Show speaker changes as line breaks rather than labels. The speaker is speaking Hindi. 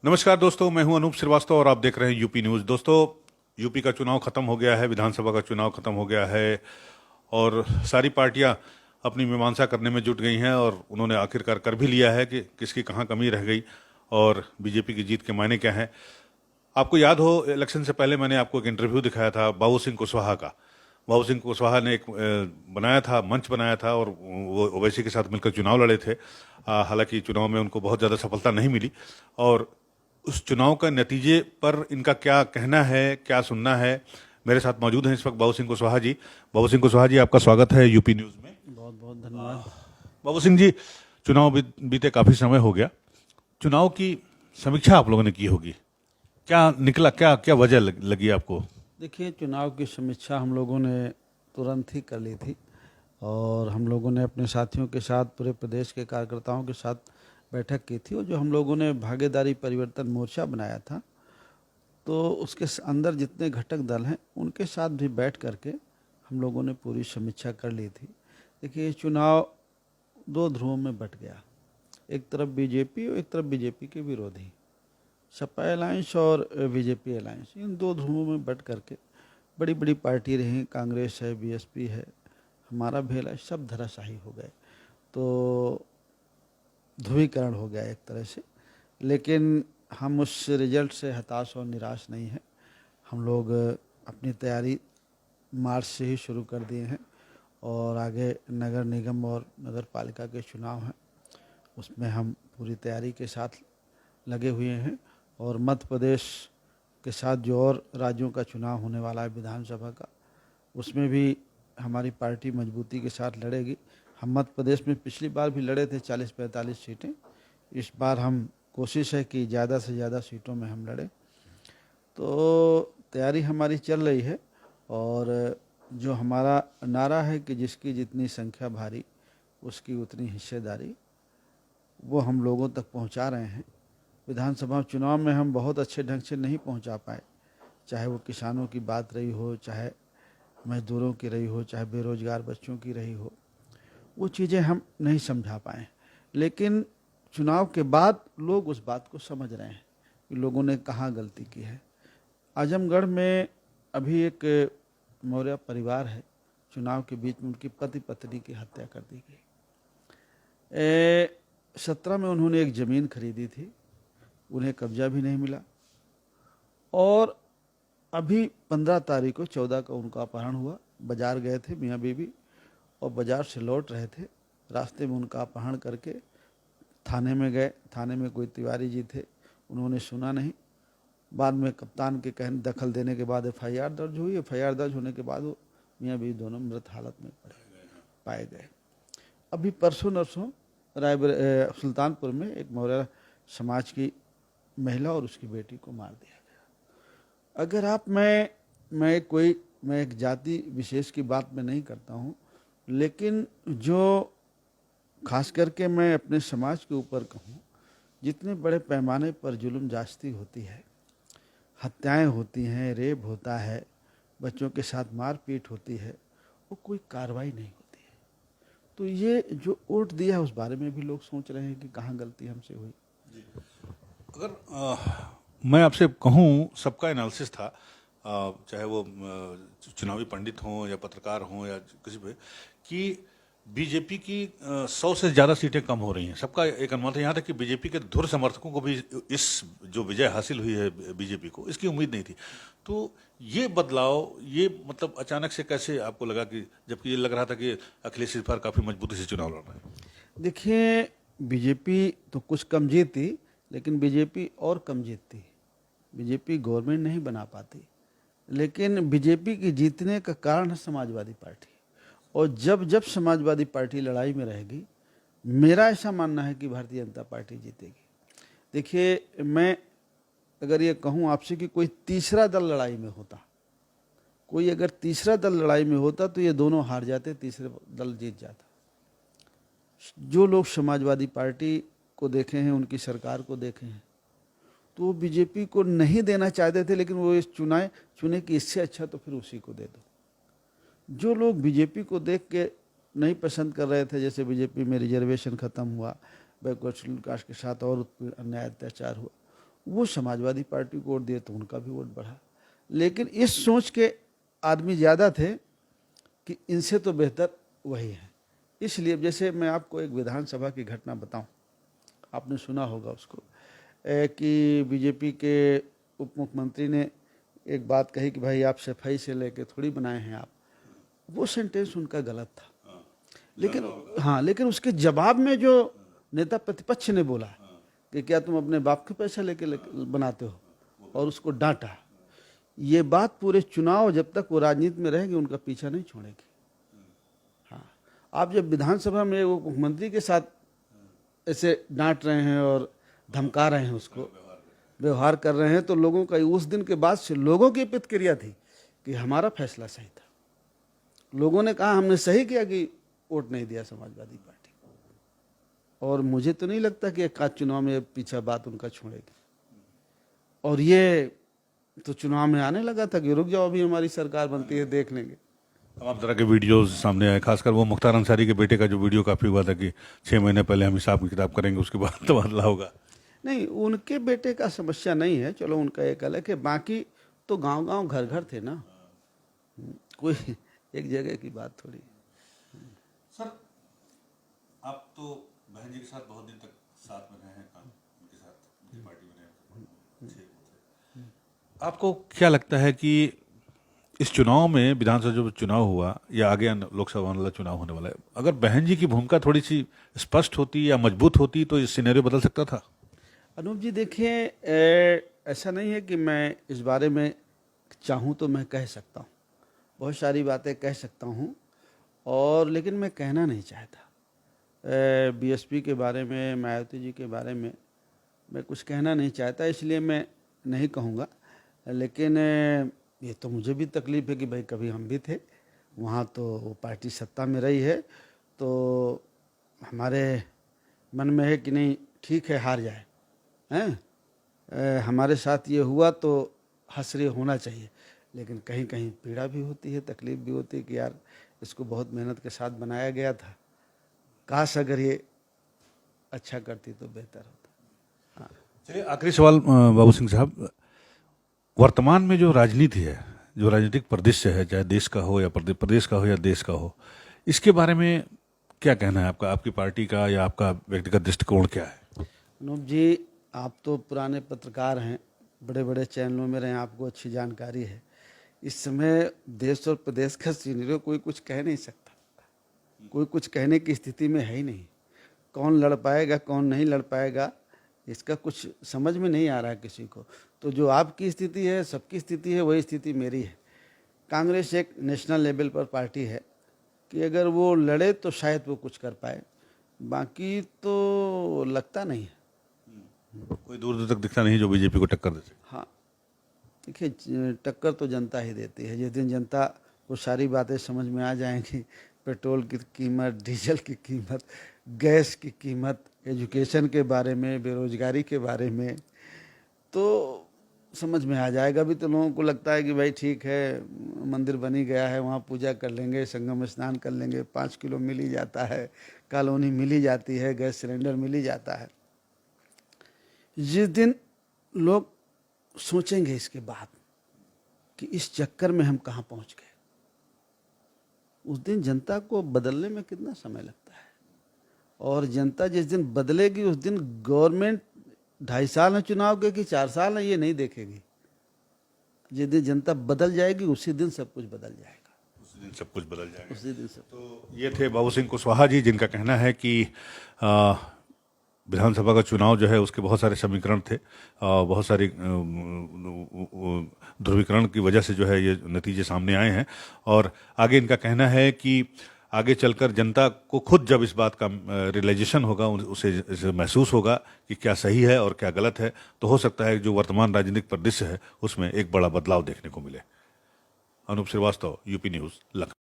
नमस्कार दोस्तों, मैं हूं अनूप श्रीवास्तव और आप देख रहे हैं यूपी न्यूज़। दोस्तों, यूपी का चुनाव खत्म हो गया है, विधानसभा का चुनाव खत्म हो गया है और सारी पार्टियां अपनी मीमांसा करने में जुट गई हैं और उन्होंने आखिरकार कर भी लिया है कि किसकी कहां कमी रह गई और बीजेपी की जीत के मायने क्या हैं। आपको याद हो, इलेक्शन से पहले मैंने आपको एक इंटरव्यू दिखाया था बाबू सिंह कुशवाहा का। बाबू सिंह कुशवाहा ने एक बनाया था, मंच बनाया था और वो ओवैसी के साथ मिलकर चुनाव लड़े थे। हालांकि चुनाव में उनको बहुत ज़्यादा सफलता नहीं मिली और उस चुनाव का नतीजे पर इनका क्या कहना है, क्या सुनना है। मेरे साथ मौजूद हैं इस वक्त बाबू सिंह कुशवाहा जी। बाबू सिंह कुशवाहा जी, आपका स्वागत है यूपी न्यूज़ में।
बहुत बहुत धन्यवाद।
बाबू सिंह जी, चुनाव बीते काफ़ी समय हो गया। चुनाव की समीक्षा आप लोगों ने की होगी, क्या निकला, क्या क्या वजह लगी आपको?
देखिए, चुनाव की समीक्षा हम लोगों ने तुरंत ही कर ली थी और हम लोगों ने अपने साथियों के साथ, पूरे प्रदेश के कार्यकर्ताओं के साथ बैठक की थी और जो हम लोगों ने भागीदारी परिवर्तन मोर्चा बनाया था, तो उसके अंदर जितने घटक दल हैं उनके साथ भी बैठ करके हम लोगों ने पूरी समीक्षा कर ली थी। देखिए, ये चुनाव दो ध्रुवों में बट गया, एक तरफ बीजेपी और एक तरफ बीजेपी के विरोधी, सपा अलायंस और बीजेपी अलायंस। इन दो ध्रुवों में बट करके बड़ी बड़ी पार्टी रही, कांग्रेस है, बीएसपी है, हमारा भी है, सब धराशायी हो गए। तो ध्रुवीकरण हो गया एक तरह से। लेकिन हम उस रिजल्ट से हताश और निराश नहीं हैं। हम लोग अपनी तैयारी मार्च से ही शुरू कर दिए हैं और आगे नगर निगम और नगर पालिका के चुनाव हैं, उसमें हम पूरी तैयारी के साथ लगे हुए हैं। और मध्य प्रदेश के साथ जो और राज्यों का चुनाव होने वाला है विधानसभा का, उसमें भी हमारी पार्टी मजबूती के साथ लड़ेगी। हम मध्य प्रदेश में पिछली बार भी लड़े थे 40-45 सीटें। इस बार हम कोशिश है कि ज़्यादा से ज़्यादा सीटों में हम लड़ें। तो तैयारी हमारी चल रही है और जो हमारा नारा है कि जिसकी जितनी संख्या भारी उसकी उतनी हिस्सेदारी, वो हम लोगों तक पहुंचा रहे हैं। विधानसभा चुनाव में हम बहुत अच्छे ढंग से नहीं पहुंचा पाए, चाहे वो किसानों की बात रही हो, चाहे मजदूरों की रही हो, चाहे बेरोजगार बच्चों की रही हो, वो चीज़ें हम नहीं समझा पाए। लेकिन चुनाव के बाद लोग उस बात को समझ रहे हैं कि लोगों ने कहाँ गलती की है। आजमगढ़ में अभी एक मौर्य परिवार है, चुनाव के बीच में उनकी पति पत्नी की हत्या कर दी गई। 17 में उन्होंने एक ज़मीन खरीदी थी, उन्हें कब्जा भी नहीं मिला और अभी 15 तारीख को 14 का उनका अपहरण हुआ। बाजार गए थे मियाँ बीवी और बाजार से लौट रहे थे, रास्ते में उनका अपहरण करके थाने में गए। थाने में कोई तिवारी जी थे, उन्होंने सुना नहीं। बाद में कप्तान के कहने दखल देने के बाद एफआईआर दर्ज हुई। एफआईआर दर्ज होने के बाद वो मियाँ बीवी दोनों मृत हालत में पाए गए। अभी परसों नरसों सुल्तानपुर में एक मौर्य समाज की महिला और उसकी बेटी को मार दिया गया। अगर आप मैं एक जाति विशेष की बात में नहीं करता हूँ, लेकिन जो खास करके मैं अपने समाज के ऊपर कहूँ, जितने बड़े पैमाने पर जुल्म जास्ती होती है, हत्याएं होती हैं, रेप होता है, बच्चों के साथ मारपीट होती है, वो कोई कार्रवाई नहीं होती है। तो ये जो वोट दिया है उस बारे में भी लोग सोच रहे हैं कि कहाँ गलती हमसे हुई।
अगर मैं आपसे कहूँ, सबका एनालिसिस था, चाहे वो चुनावी पंडित हों या पत्रकार हों या किसी भी, कि बीजेपी की 100 से ज़्यादा सीटें कम हो रही हैं। सबका एक अनुमान था, यहाँ तक कि बीजेपी के धुर समर्थकों को भी इस जो विजय हासिल हुई है बीजेपी को, इसकी उम्मीद नहीं थी। तो ये बदलाव, ये मतलब अचानक से कैसे आपको लगा, कि जबकि ये लग रहा था कि अखिलेश इस बार काफ़ी मजबूती से चुनाव लड़ रहे हैं?
देखिए, बीजेपी तो कुछ कम जीती, लेकिन बीजेपी और कम जीतती। बीजेपी गवर्नमेंट नहीं बना पाती, लेकिन बीजेपी की जीतने का कारण है समाजवादी पार्टी। और जब जब समाजवादी पार्टी लड़ाई में रहेगी, मेरा ऐसा मानना है कि भारतीय जनता पार्टी जीतेगी। देखिए, मैं अगर ये कहूँ आपसे कि कोई तीसरा दल लड़ाई में होता, कोई अगर तीसरा दल लड़ाई में होता तो ये दोनों हार जाते, तीसरे दल जीत जाता। जो लोग समाजवादी पार्टी को देखे हैं, उनकी सरकार को देखे हैं, तो वो बीजेपी को नहीं देना चाहते थे, लेकिन वो इस चुने कि इससे अच्छा तो फिर उसी को दे दो। जो लोग बीजेपी को देख के नहीं पसंद कर रहे थे, जैसे बीजेपी में रिजर्वेशन ख़त्म हुआ, बैकवर्ड शेड्यूल कास्ट के साथ और अन्याय अत्याचार हुआ, वो समाजवादी पार्टी को वोट दिए तो उनका भी वोट बढ़ा। लेकिन इस सोच के आदमी ज़्यादा थे कि इनसे तो बेहतर वही है। इसलिए जैसे मैं आपको एक विधानसभा की घटना बताऊं, आपने सुना होगा उसको, कि बीजेपी के उप मुख्यमंत्री ने एक बात कही कि भाई आप सफाई से लेके थोड़ी बनाए हैं आप। वो सेंटेंस उनका गलत था, लेकिन उसके जवाब में जो नेता प्रतिपक्ष ने बोला कि क्या तुम अपने बाप के पैसा लेके बनाते हो, और उसको डांटा, ये बात पूरे चुनाव जब तक वो राजनीति में रहेंगे उनका पीछा नहीं छोड़ेगी। हाँ, आप जब विधानसभा में वो मुख्यमंत्री के साथ ऐसे डांट रहे हैं और धमका रहे हैं, उसको व्यवहार कर रहे हैं, तो लोगों का उस दिन के बाद से लोगों की प्रतिक्रिया थी कि हमारा फैसला सही था। लोगों ने कहा हमने सही किया कि वोट नहीं दिया समाजवादी पार्टी को, और मुझे तो नहीं लगता कि एक आध चुनाव में पीछा बात उनका छोड़ेगी। और ये तो चुनाव में आने लगा था कि रुक जाओ अभी हमारी सरकार बनती है, देख लेंगे।
तमाम तरह के वीडियोस सामने आए, खासकर वो मुख्तार अंसारी के बेटे का जो वीडियो काफी हुआ था कि 6 महीने पहले हम हिसाब की किताब करेंगे, उसके बाद तबादला होगा।
नहीं, उनके बेटे का समस्या नहीं है, चलो उनका एक अलग है, बाकी तो गांव गांव घर घर थे ना, कोई एक जगह की बात थोड़ी।
सर, आप तो बहन जी के साथ बहुत दिन तक साथ में रहे हैं, उनके साथ उनकी पार्टी में रहे, आपको क्या लगता है कि इस चुनाव में, विधानसभा जो चुनाव हुआ या आगे लोकसभा वाला चुनाव होने वाला है, अगर बहन जी की भूमिका थोड़ी सी स्पष्ट होती या मजबूत होती तो इस सिनेरियो बदल सकता था?
अनूप जी देखिए, ऐसा नहीं है कि मैं इस बारे में चाहूँ तो मैं कह सकता हूँ, बहुत सारी बातें कह सकता हूँ, और लेकिन मैं कहना नहीं चाहता। बीएसपी के बारे में, मायावती जी के बारे में मैं कुछ कहना नहीं चाहता, इसलिए मैं नहीं कहूँगा। लेकिन ये तो मुझे भी तकलीफ़ है कि भाई कभी हम भी थे वहाँ, तो वो पार्टी सत्ता में रही है, तो हमारे मन में है कि नहीं ठीक है हार जाए, हैं, हमारे साथ ये हुआ तो हसरे होना चाहिए, लेकिन कहीं कहीं पीड़ा भी होती है, तकलीफ़ भी होती है कि यार इसको बहुत मेहनत के साथ बनाया गया था, काश अगर ये अच्छा करती तो बेहतर होता। हाँ,
चलिए आखिरी सवाल बाबू सिंह साहब, वर्तमान में जो राजनीति है, जो राजनीतिक परिदृश्य है, चाहे देश का हो या प्रदेश का हो या देश का हो, इसके बारे में क्या कहना है आपका, आपकी पार्टी का या आपका व्यक्तिगत दृष्टिकोण क्या है?
अनूप जी, आप तो पुराने पत्रकार हैं, बड़े बड़े चैनलों में रहे, आपको अच्छी जानकारी है। इस समय देश और प्रदेश का सीनियर कोई कुछ कह नहीं सकता, कोई कुछ कहने की स्थिति में है ही नहीं। कौन लड़ पाएगा कौन नहीं लड़ पाएगा इसका कुछ समझ में नहीं आ रहा है किसी को। तो जो आपकी स्थिति है, सबकी स्थिति है, वही स्थिति मेरी है। कांग्रेस एक नेशनल लेवल पर पार्टी है कि अगर वो लड़े तो शायद वो कुछ कर पाए, बाकी तो लगता नहीं है।
कोई दूर दूर तक दिखता नहीं जो बीजेपी को टक्कर दे।
हाँ, देखिए टक्कर तो जनता ही देती है। जिस दिन जनता को सारी बातें समझ में आ जाएंगी, पेट्रोल की कीमत, डीजल की कीमत, गैस की कीमत, एजुकेशन के बारे में, बेरोजगारी के बारे में, तो समझ में आ जाएगा। अभी तो लोगों को लगता है कि भाई ठीक है, मंदिर बनी गया है, वहाँ पूजा कर लेंगे, संगम स्नान कर लेंगे, 5 किलो मिल ही जाता है, कॉलोनी मिल ही जाती है, गैस सिलेंडर मिल ही जाता है। जिस दिन लोग सोचेंगे इसके बाद कि इस चक्कर में हम कहाँ पहुँच गए, उस दिन जनता को बदलने में कितना समय लगता है। और जनता जिस दिन बदलेगी उस दिन गवर्नमेंट 2.5 साल है चुनाव के कि 4 साल है ये नहीं देखेगी। जिस दिन जनता बदल जाएगी उसी दिन सब कुछ बदल जाएगा,
उसी दिन सब कुछ बदल जाएगा।
उसी दिन सब।
तो ये थे बाबू सिंह कुशवाहा जी, जिनका कहना है कि विधानसभा का चुनाव जो है उसके बहुत सारे समीकरण थे, बहुत सारी ध्रुवीकरण की वजह से जो है ये नतीजे सामने आए हैं। और आगे इनका कहना है कि आगे चलकर जनता को खुद जब इस बात का रियलाइजेशन होगा, उसे महसूस होगा कि क्या सही है और क्या गलत है, तो हो सकता है जो वर्तमान राजनीतिक परिदृश्य है उसमें एक बड़ा बदलाव देखने को मिले। Anoop Srivastava, UP news, Lucknow.